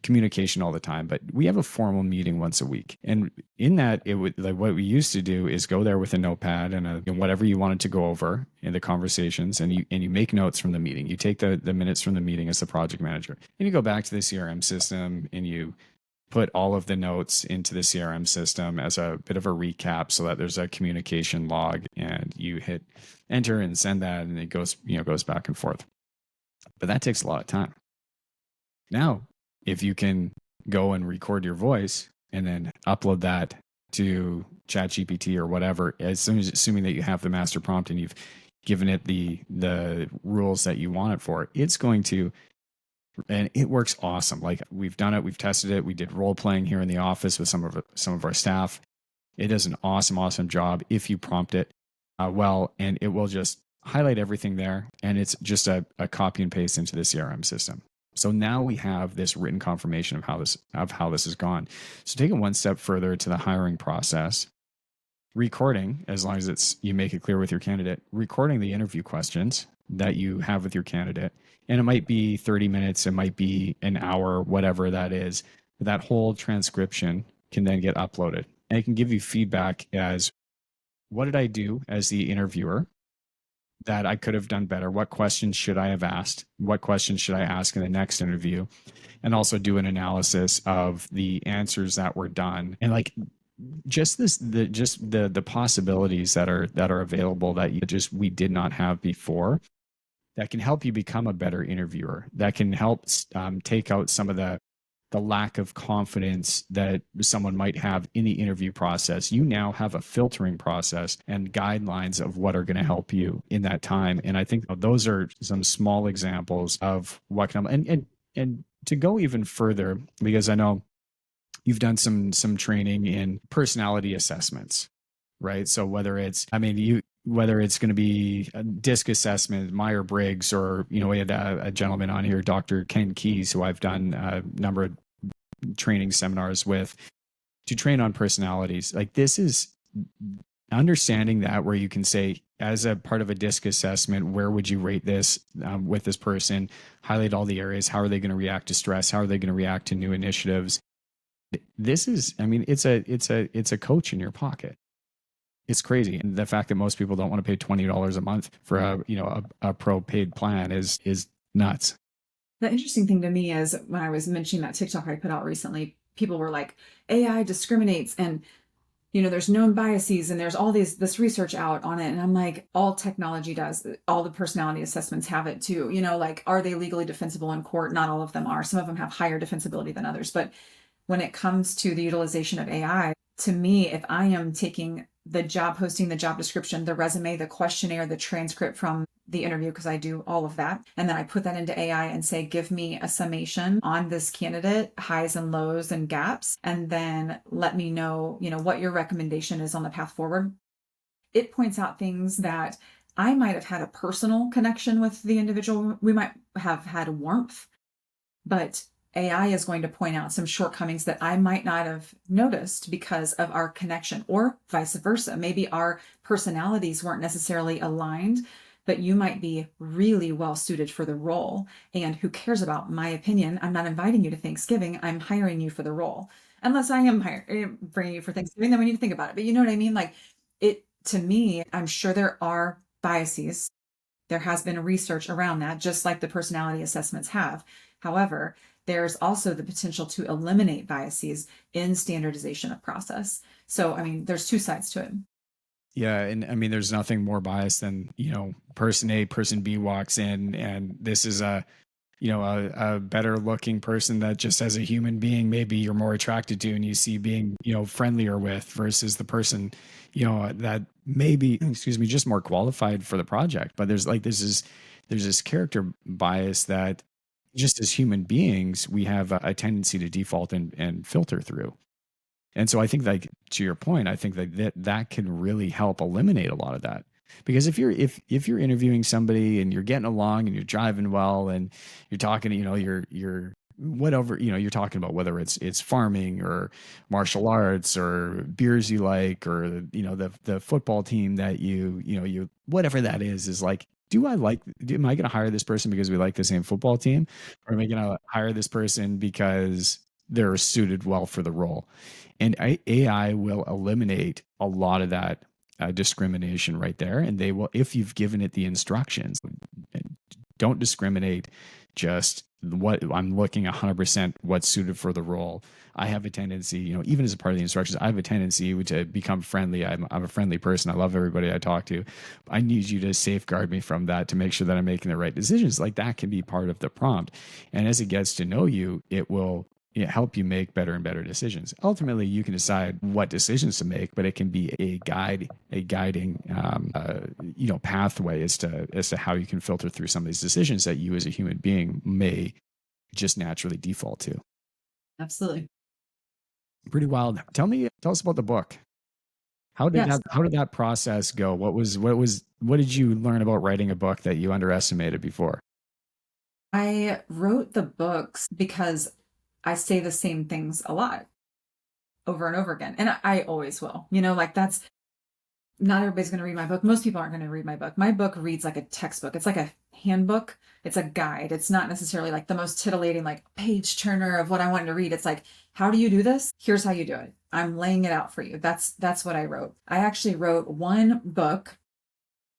communication all the time, but we have a formal meeting once a week. And in that, it would like what we used to do is go there with a notepad and whatever you wanted to go over in the conversations, and you make notes from the meeting. You take the minutes from the meeting as the project manager, and you go back to the CRM system and you put all of the notes into the CRM system as a bit of a recap so that there's a communication log, and you hit enter and send that, and it goes back and forth. But that takes a lot of time. Now, if you can go and record your voice and then upload that to ChatGPT or whatever, assuming that you have the master prompt and you've given it the rules that you want it for, it's going to and it works awesome. Like we've done it, we've tested it. We did role playing here in the office with some of our staff. It does an awesome job if you prompt it well, and it will just highlight everything there, and it's just a copy and paste into the CRM system. So now we have this written confirmation of how this has gone. So take it one step further to the hiring process. Recording, as long as it's you make it clear with your candidate, recording the interview questions that you have with your candidate. And it might be 30 minutes, it might be an hour, whatever that is. But that whole transcription can then get uploaded. And it can give you feedback as what did I do as the interviewer that I could have done better? What questions should I have asked? What questions should I ask in the next interview? And also do an analysis of the answers that were done. And like just the possibilities that are available that we did not have before, that can help you become a better interviewer, that can help take out some of the lack of confidence that someone might have in the interview process. You now have a filtering process and guidelines of what are going to help you in that time. And I think those are some small examples of what can help. And to go even further, because I know you've done some training in personality assessments, right? So whether it's going to be a DISC assessment, Myers-Briggs, or we had a gentleman on here, Dr. Ken Keys, who I've done a number of training seminars with, to train on personalities. Like this is understanding that, where you can say, as a part of a DISC assessment, where would you rate this with this person? Highlight all the areas. How are they going to react to stress? How are they going to react to new initiatives? This is, it's a coach in your pocket. It's crazy. And the fact that most people don't want to pay $20 a month for a pro paid plan is nuts. The interesting thing to me is when I was mentioning that TikTok I put out recently, people were like, AI discriminates, and there's known biases, and there's all this research out on it. And I'm like, all technology does, all the personality assessments have it too. Like, are they legally defensible in court? Not all of them are. Some of them have higher defensibility than others. But when it comes to the utilization of AI, to me, if I am taking the job posting, the job description, the resume, the questionnaire, the transcript from the interview, because I do all of that, and then I put that into AI and say, give me a summation on this candidate, highs and lows and gaps, and then let me know, what your recommendation is on the path forward. It points out things that I might have had a personal connection with the individual. We might have had warmth, but AI is going to point out some shortcomings that I might not have noticed because of our connection, or vice versa. Maybe our personalities weren't necessarily aligned, but you might be really well suited for the role. And who cares about my opinion? I'm not inviting you to Thanksgiving. I'm hiring you for the role. Unless I am bringing you for Thanksgiving, then we need to think about it. But you know what I mean? Like, to me, I'm sure there are biases. There has been research around that, just like the personality assessments have. However, there's also the potential to eliminate biases in standardization of process. So, there's two sides to it. Yeah, and there's nothing more biased than person A, person B walks in, and this is a better looking person that just as a human being maybe you're more attracted to, and you see being friendlier with, versus the person that maybe just more qualified for the project. But there's this character bias that just as human beings we have a tendency to default and filter through. And so I think, like, to your point, I think that can really help eliminate a lot of that. Because if you're interviewing somebody and you're getting along and you're driving well and you're talking, you're whatever, you're talking about, whether it's farming or martial arts or beers you like, or the football team that you whatever that is like, am I going to hire this person because we like the same football team, or am I going to hire this person because they're suited well for the role? And AI will eliminate a lot of that discrimination right there. And they will, if you've given it the instructions, don't discriminate, just what I'm looking 100% what's suited for the role. I have a tendency, even as a part of the instructions, I have a tendency to become friendly. I'm a friendly person. I love everybody I talk to. I need you to safeguard me from that to make sure that I'm making the right decisions. Like, that can be part of the prompt. And as it gets to know you, it will help you make better and better decisions. Ultimately, you can decide what decisions to make, but it can be a guiding, pathway as to how you can filter through some of these decisions that you as a human being may just naturally default to. Absolutely. Pretty wild. Tell us about the book. Yes. How did that process go? What did you learn about writing a book that you underestimated before? I wrote the books because I say the same things a lot over and over again. And I always will. Like that's not everybody's going to read my book. Most people aren't going to read my book. My book reads like a textbook. It's like a handbook. It's a guide. It's not necessarily like the most titillating, like page turner of what I wanted to read. It's like, how do you do this? Here's how you do it. I'm laying it out for you. That's what I wrote. I actually wrote one book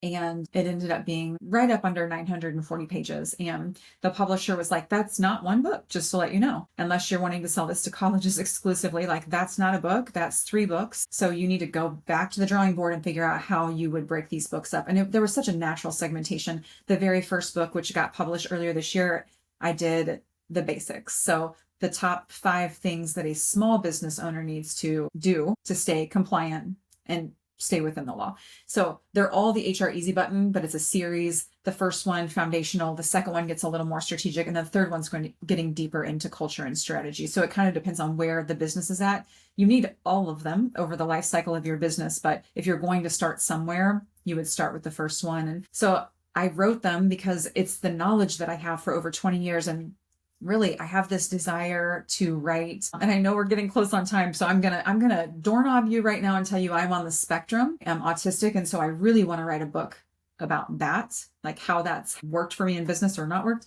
and it ended up being right up under 940 pages. And the publisher was like, that's not one book, just to let you know, unless you're wanting to sell this to colleges exclusively. Like, that's not a book, that's 3 books. So you need to go back to the drawing board and figure out how you would break these books up. And there was such a natural segmentation. The very first book, which got published earlier this year, I did the basics. So the top 5 things that a small business owner needs to do to stay compliant and stay within the law. So they're all the HR easy button, but it's a series. The first one, foundational. The second one gets a little more strategic. And the third one's getting deeper into culture and strategy. So it kind of depends on where the business is at. You need all of them over the life cycle of your business. But if you're going to start somewhere, you would start with the first one. And so I wrote them because it's the knowledge that I have for over 20 years. And really, I have this desire to write, and I know we're getting close on time, so I'm gonna doorknob you right now and tell you I'm on the spectrum. I'm autistic, and so I really want to write a book about that, like how that's worked for me in business or not worked.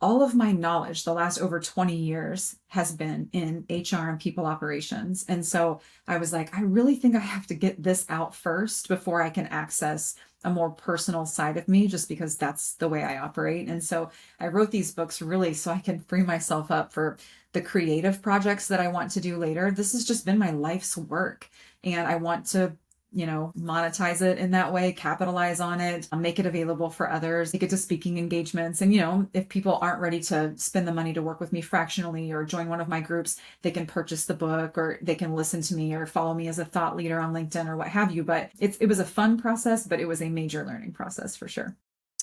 All of my knowledge the last over 20 years has been in HR and people operations. And so I was like, I really think I have to get this out first before I can access a more personal side of me, just because that's the way I operate. And so I wrote these books really so I can free myself up for the creative projects that I want to do later. This has just been my life's work, and I want to monetize it in that way, capitalize on it, make it available for others, take it to speaking engagements. And, if people aren't ready to spend the money to work with me fractionally or join one of my groups, they can purchase the book, or they can listen to me or follow me as a thought leader on LinkedIn or what have you. But it was a fun process, but it was a major learning process for sure.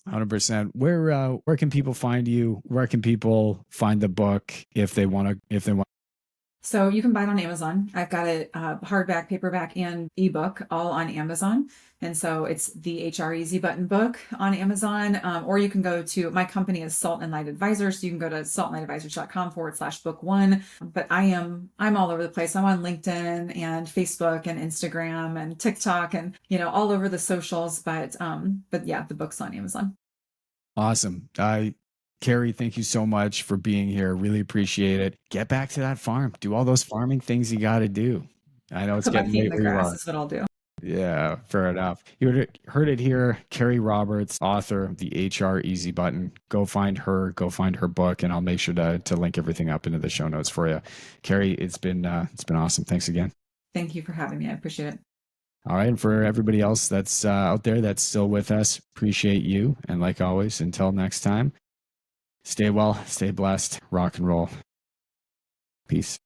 100%. Where can people find you? Where can people find the book if they want to? So you can buy it on Amazon. I've got it hardback, paperback, and ebook all on Amazon. And so it's the HR Easy Button book on Amazon. Or you can go to, my company is Salt and Light Advisors. So you can go to saltandlightadvisors.com/book1. But I'm all over the place. I'm on LinkedIn and Facebook and Instagram and TikTok and, all over the socials. But yeah, the book's on Amazon. Awesome. Kerri, thank you so much for being here. Really appreciate it. Get back to that farm. Do all those farming things you got to do. I know it's getting late where you are. Is what I'll do. Yeah, fair enough. You heard it here. Kerri Roberts, author of the HR Easy Button. Go find her book, and I'll make sure to link everything up into the show notes for you. Kerri, it's been awesome. Thanks again. Thank you for having me. I appreciate it. All right. And for everybody else that's out there that's still with us, appreciate you. And like always, until next time, stay well, stay blessed, rock and roll. Peace.